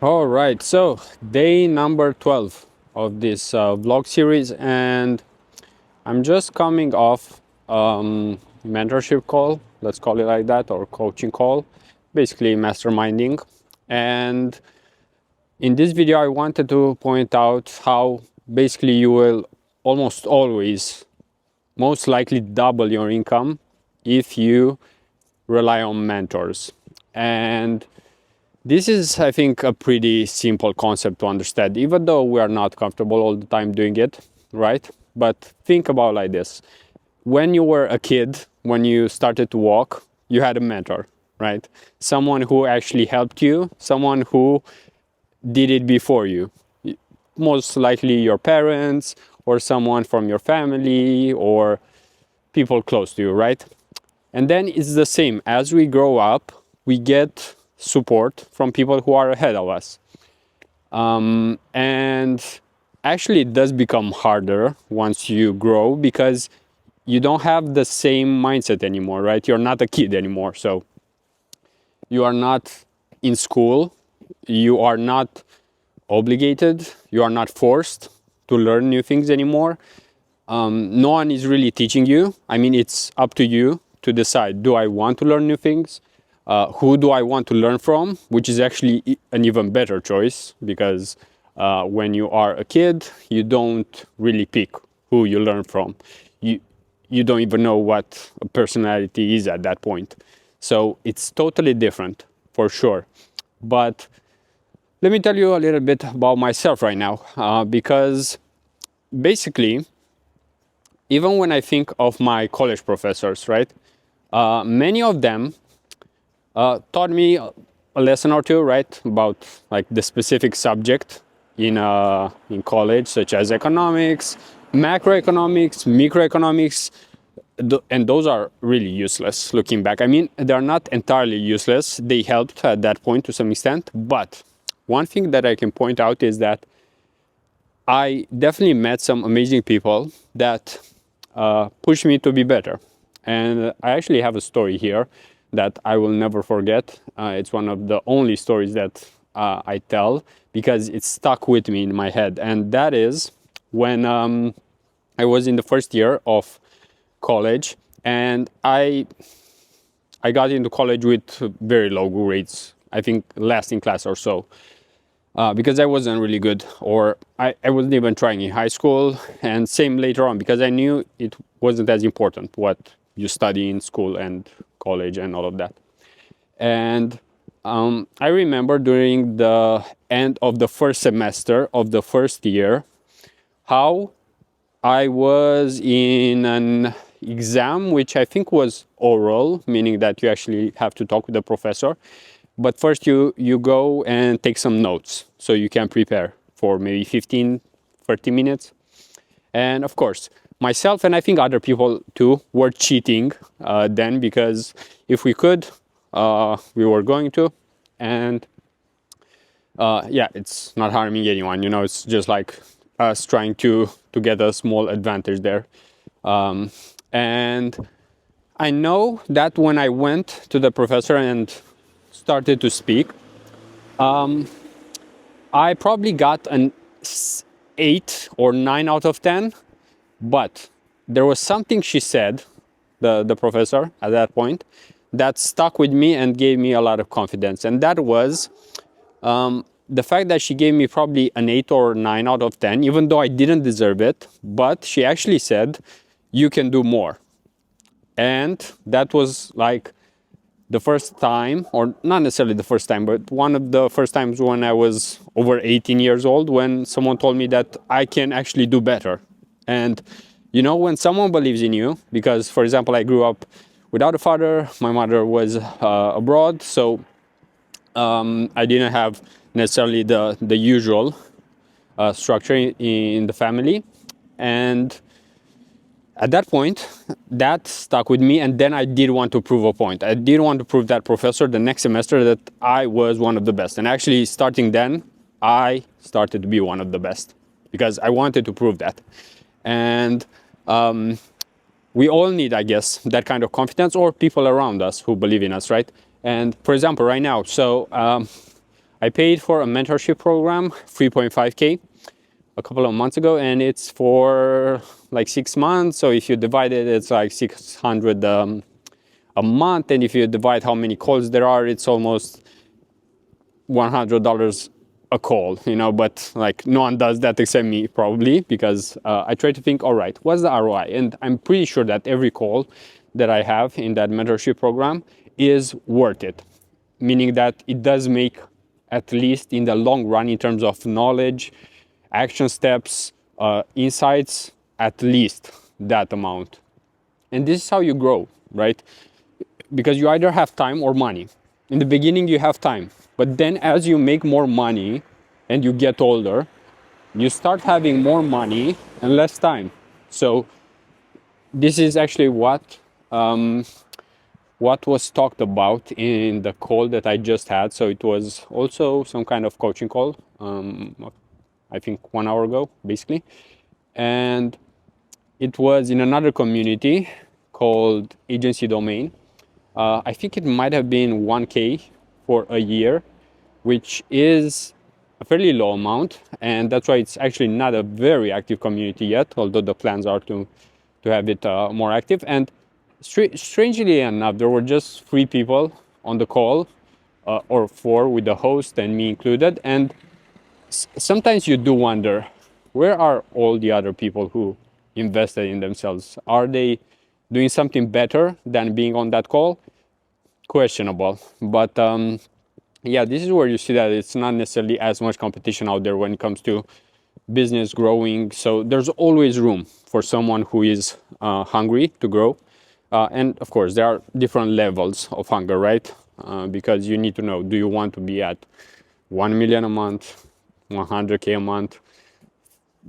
All right, so day number 12 of this vlog series, and I'm just coming off mentorship call, let's call it like that, or coaching call, basically masterminding. And in this video, I wanted to point out how basically you will almost always, most likely double your income if you rely on mentors. And this is, I think, a pretty simple concept to understand, even though we are not comfortable all the time doing it, right? But think about like this. When you were a kid, when you started to walk, you had a mentor, right? Someone who actually helped you, someone who did it before you. Most likely your parents or someone from your family or people close to you, right? And then it's the same. As we grow up, we get support from people who are ahead of us. And actually, it does become harder once you grow because you don't have the same mindset anymore, right? You're not a kid anymore. So you are not in school, you are not obligated, you are not forced to learn new things anymore. No one is really teaching you. I mean, it's up to you to decide, do I want to learn new things? Who do I want to learn from? Which is actually an even better choice because when you are a kid, you don't really pick who you learn from. You, you don't even know what a personality is at that point. So it's totally different for sure. But let me tell you a little bit about myself right now because basically, even when I think of my college professors, right? Many of them taught me a lesson or two, right, about like the specific subject in college, such as economics, macroeconomics, microeconomics, and those are really useless looking back. I mean, they're not entirely useless. They helped at that point to some extent, but one thing that I can point out is that I definitely met some amazing people that pushed me to be better. And I actually have a story here that I will never forget. It's one of the only stories that I tell because it stuck with me in my head. And that is when I was in the first year of college and I got into college with very low grades. I think last in class or so because I wasn't really good, or I wasn't even trying in high school, and same later on because I knew it wasn't as important what you study in school and college and all of that. And I remember during the end of the first semester of the first year how I was in an exam which I think was oral, meaning that you actually have to talk with the professor. But first you go and take some notes so you can prepare for maybe 15, 30 minutes. And of course, myself and I think other people too were cheating then because if we could, we were going to. And yeah, it's not harming anyone, you know, it's just like us trying to get a small advantage there. And I know that when I went to the professor and started to speak, I probably got an 8 or 9 out of 10, but there was something she said, the professor at that point, that stuck with me and gave me a lot of confidence. And that was the fact that she gave me probably an 8 or 9 out of 10, even though I didn't deserve it, but she actually said, you can do more. And that was like the first time, or not necessarily the first time, but one of the first times when I was over 18 years old, when someone told me that I can actually do better. And you know, when someone believes in you, because for example, I grew up without a father, my mother was abroad, so I didn't have necessarily the usual structure in the family. And at that point, that stuck with me, and then I did want to prove a point. I did want to prove that professor the next semester that I was one of the best. And actually, starting then, I started to be one of the best because I wanted to prove that. And we all need, I guess, that kind of confidence, or people around us who believe in us, right? And for example, right now, so I paid for a mentorship program, 3.5K, a couple of months ago, and it's for like 6 months. So if you divide it, it's like 600 a month. And if you divide how many calls there are, it's almost $100 a call, you know, but like no one does that except me probably, because I try to think, all right, what's the ROI? And I'm pretty sure that every call that I have in that mentorship program is worth it, meaning that it does make, at least in the long run, in terms of knowledge, action steps, insights, at least that amount. And this is how you grow, right? Because you either have time or money. In the beginning, you have time. But then as you make more money and you get older, you start having more money and less time. So this is actually what was talked about in the call that I just had. So it was also some kind of coaching call, I think 1 hour ago, basically. And it was in another community called Agency Domain. I think it might have been 1K for a year, which is a fairly low amount. And that's why it's actually not a very active community yet, although the plans are to have it more active. And strangely enough, there were just 3 people on the call, or 4 with the host and me included. And sometimes you do wonder, where are all the other people who invested in themselves? Are they doing something better than being on that call? Questionable. But yeah, this is where you see that it's not necessarily as much competition out there when it comes to business growing. So there's always room for someone who is hungry to grow. And of course, there are different levels of hunger, right? Because you need to know, do you want to be at 1 million a month, 100K a month,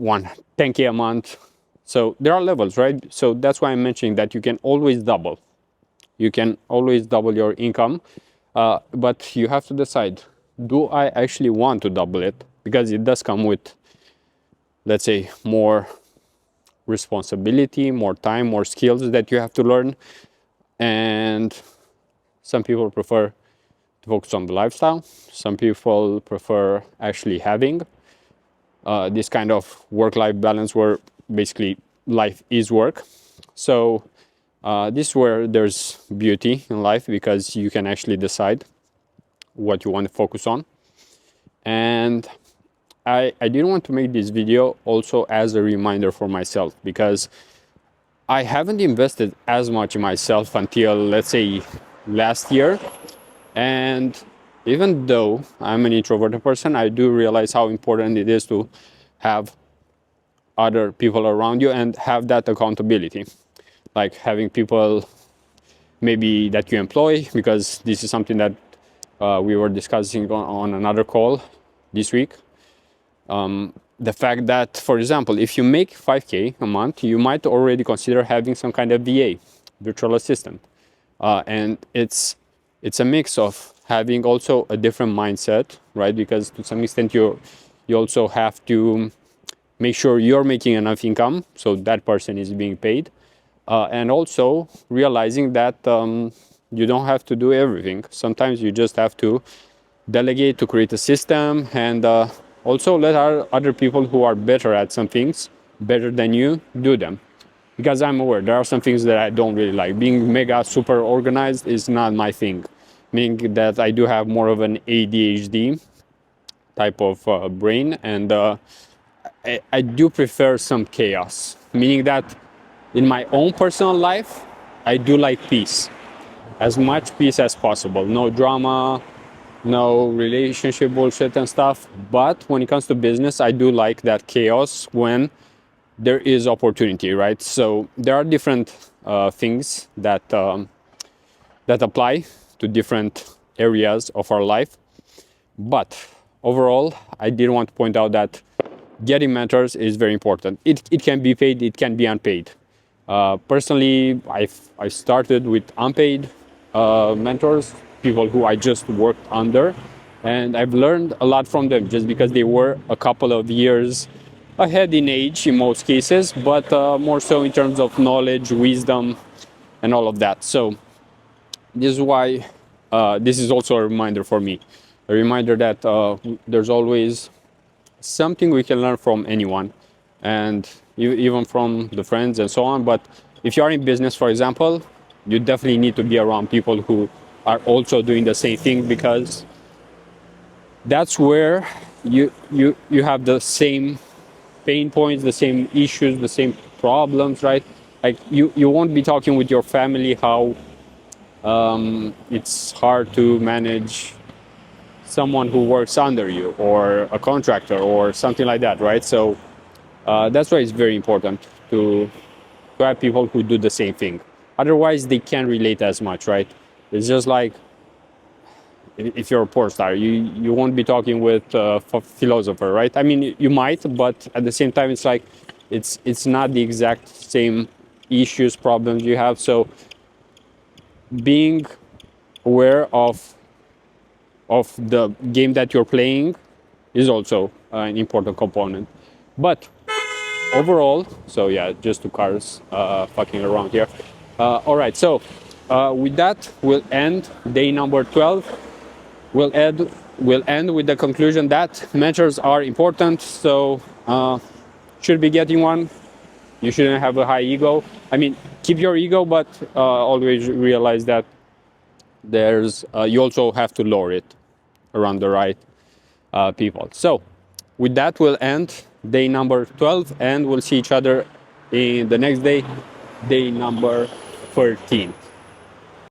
10K a month? So there are levels, right? So that's why I'm mentioning that you can always double. You can always double your income, but you have to decide, do I actually want to double it? Because it does come with, let's say, more responsibility, more time, more skills that you have to learn. And some people prefer to focus on the lifestyle. Some people prefer actually having this kind of work-life balance where basically life is work. So this is where there's beauty in life, because you can actually decide what you want to focus on. And I didn't want to make this video also as a reminder for myself, because I haven't invested as much in myself until, let's say, last year. And even though I'm an introverted person, I do realize how important it is to have other people around you and have that accountability, like having people maybe that you employ, because this is something that we were discussing on another call this week. The fact that, for example, if you make 5K a month, you might already consider having some kind of VA, virtual assistant. And it's a mix of having also a different mindset, right? Because to some extent you also have to make sure you're making enough income so that person is being paid. And also realizing that you don't have to do everything. Sometimes you just have to delegate, to create a system, and also let other people who are better at some things, better than you, do them. Because I'm aware there are some things that I don't really like. Being mega super organized is not my thing. Meaning that I do have more of an ADHD type of brain, and I do prefer some chaos. Meaning that in my own personal life, I do like peace. As much peace as possible. No drama, no relationship bullshit and stuff. But when it comes to business, I do like that chaos when there is opportunity, right? So there are different things that apply to different areas of our life. But overall, I did want to point out that getting mentors is very important. It can be paid, it can be unpaid. Personally, I started with unpaid mentors, people who I just worked under, and I've learned a lot from them just because they were a couple of years ahead in age in most cases, but more so in terms of knowledge, wisdom, and all of that. So this is why this is also a reminder for me. a reminder that there's always something we can learn from anyone, and even from the friends and so on. But if you are in business, for example, you definitely need to be around people who are also doing the same thing, because that's where you have the same pain points, the same issues, the same problems, right? Like you won't be talking with your family how it's hard to manage someone who works under you, or a contractor or something like that, right? So that's why it's very important to have people who do the same thing. Otherwise, they can't relate as much, right? It's just like if you're a porn star, you won't be talking with a philosopher, right? I mean, you might, but at the same time, it's like it's not the exact same issues, problems you have. So being aware of the game that you're playing is also an important component. But overall, so yeah, just two cars fucking around here. All right, so with that, we'll end day number 12. We'll end with the conclusion that mentors are important. So should be getting one. You shouldn't have a high ego. I mean, keep your ego, but always realize that there's you also have to lower it around the right people. So with that, we'll end day number 12, and we'll see each other in the next day, day number 13.